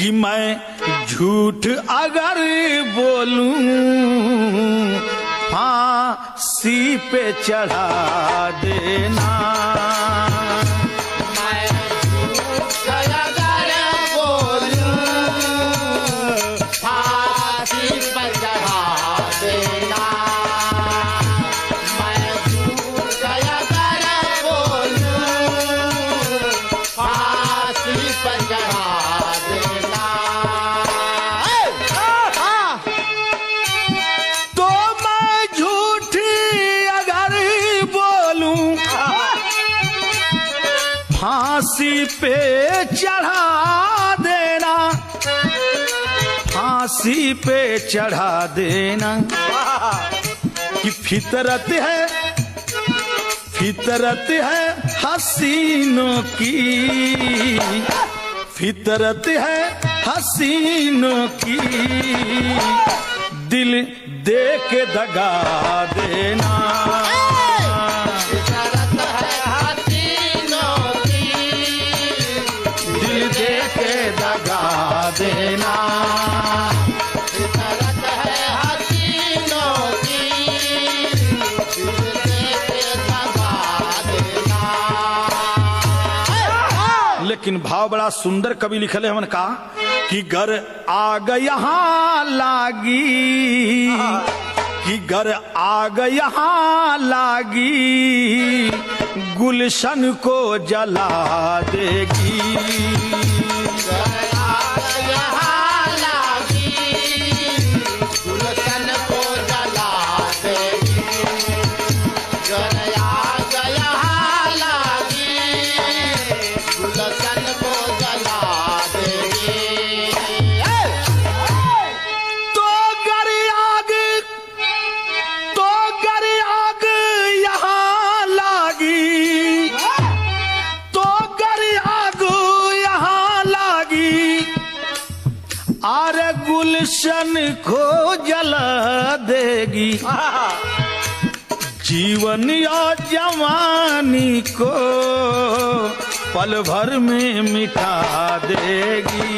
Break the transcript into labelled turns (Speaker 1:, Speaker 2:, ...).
Speaker 1: कि मैं झूठ अगर बोलूं फांसी पे चढ़ा देना। फांसी पे चढ़ा देना, फांसी पे चढ़ा देना। कि फितरत है हसीनों की, फितरत है हसीनों की, दिल दे के दगा देना। दगा देना, फितरत है हसीनों की, दगा देना। लेकिन भाव बड़ा सुंदर कवि लिखले हमन का कि गर आग यहाँ लागी, कि गर आग यहाँ लागी, गुलशन को जला देगी। गुलशन को जला देगी, जीवन या जवानी को पल भर में मिटा देगी।